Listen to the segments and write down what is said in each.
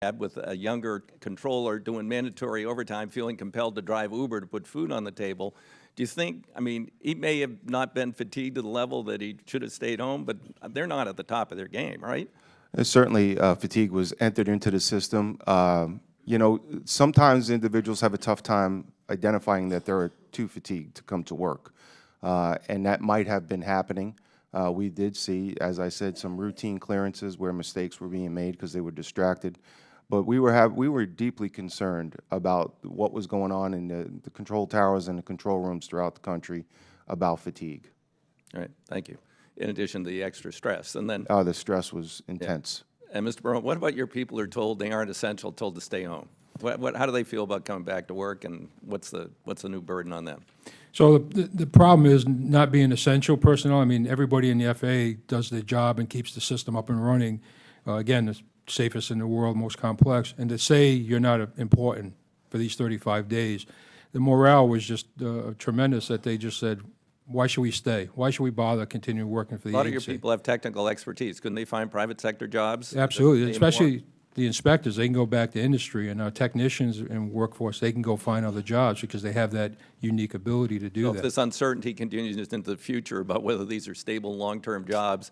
had with a younger controller doing mandatory overtime, feeling compelled to drive Uber to put food on the table. Do you think, I mean, he may have not been fatigued to the level that he should have stayed home, but they're not at the top of their game, right? Certainly, fatigue was entered into the system. You know, sometimes individuals have a tough time identifying that they're too fatigued to come to work, and that might have been happening. We did see, as I said, some routine clearances where mistakes were being made because they were distracted. But we were deeply concerned about what was going on in the control towers and the control rooms throughout the country about fatigue. All right, thank you. In addition to the extra stress, and then The stress was intense. yeah. And Mr. Barone, what about your people who are told they aren't essential, told to stay home? How do they feel about coming back to work, and what's the new burden on them? So the problem is not being essential personnel. I mean, everybody in the FAA does their job and keeps the system up and running. Again, the safest in the world, most complex. And to say you're not important for these 35 days, the morale was just tremendous that they just said, why should we stay? Why should we bother continuing working for the agency? A lot of your people have technical expertise. Couldn't they find private sector jobs? Absolutely, especially the inspectors. They can go back to industry, and our technicians and workforce, they can go find other jobs because they have that unique ability to do So that. if this uncertainty continues into the future about whether these are stable long-term jobs,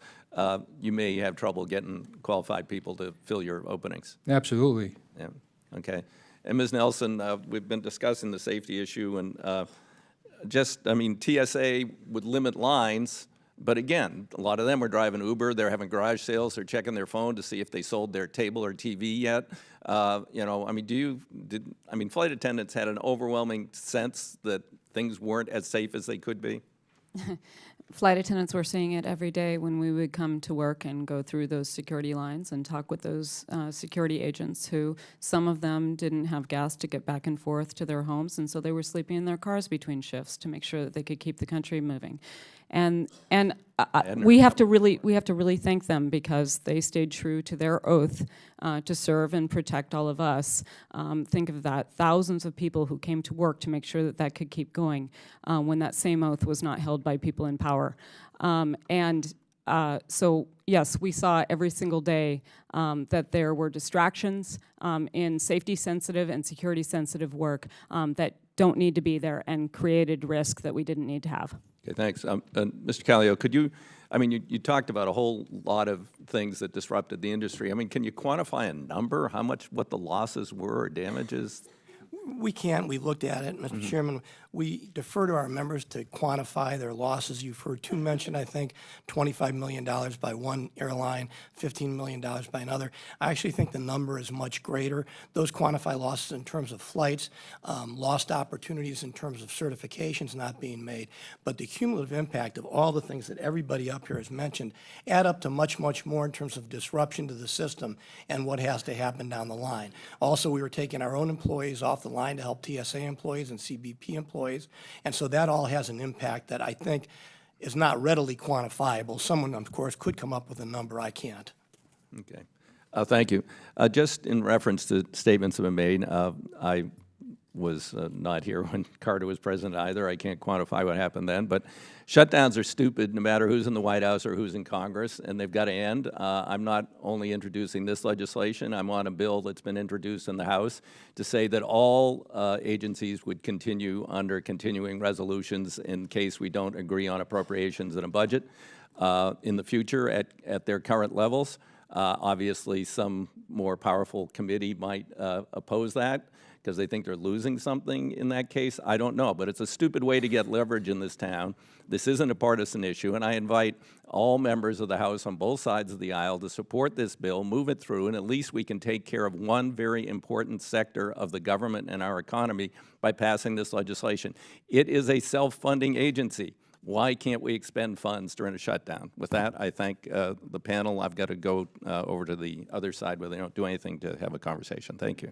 you may have trouble getting qualified people to fill your openings. Absolutely. Yeah, okay. And Ms. Nelson, we've been discussing the safety issue, and I mean, TSA would limit lines, but again, a lot of them are driving Uber, they're having garage sales, they're checking their phone to see if they sold their table or TV yet. You know, I mean, flight attendants had an overwhelming sense that things weren't as safe as they could be? Flight attendants were seeing it every day when we would come to work and go through those security lines and talk with those security agents who, some of them didn't have gas to get back and forth to their homes, and so they were sleeping in their cars between shifts to make sure that they could keep the country moving. And we have to really thank them because they stayed true to their oath to serve and protect all of us. Think of that, thousands of people who came to work to make sure that that could keep going when that same oath was not held by people in power. So yes, we saw every single day that there were distractions in safety-sensitive and security-sensitive work that don't need to be there and created risk that we didn't need to have. Okay, thanks. Mr. Callio, could you, I mean, you talked about a whole lot of things that disrupted the industry. I mean, can you quantify a number, what the losses were or damages? We can't. We looked at it, Mr. Chairman. We defer to our members to quantify their losses. You've heard two mentioned, I think, $25 million by one airline, $15 million by another. I actually think the number is much greater. Those quantify losses in terms of flights, lost opportunities in terms of certifications not being made. But the cumulative impact of all the things that everybody up here has mentioned add up to much, much more in terms of disruption to the system and what has to happen down the line. Also, we were taking our own employees off the line to help TSA employees and CBP employees, and so that all has an impact that I think is not readily quantifiable. Someone, of course, could come up with a number. I can't. Okay. Thank you. Just in reference to statements that have been made, I was not here when Carter was president either. I can't quantify what happened then, but shutdowns are stupid no matter who's in the White House or who's in Congress, and they've got to end. I'm not only introducing this legislation, I'm on a bill that's been introduced in the House to say that all agencies would continue under continuing resolutions in case we don't agree on appropriations and a budget in the future at their current levels. Obviously, some more powerful committee might oppose that because they think they're losing something in that case. I don't know, but it's a stupid way to get leverage in this town. This isn't a partisan issue, and I invite all members of the House on both sides of the aisle to support this bill, move it through, and at least we can take care of one very important sector of the government and our economy by passing this legislation. It is a self-funding agency. Why can't we expend funds during a shutdown? With that, I thank the panel. I've got to go over to the other side where they don't do anything to have a conversation. Thank you.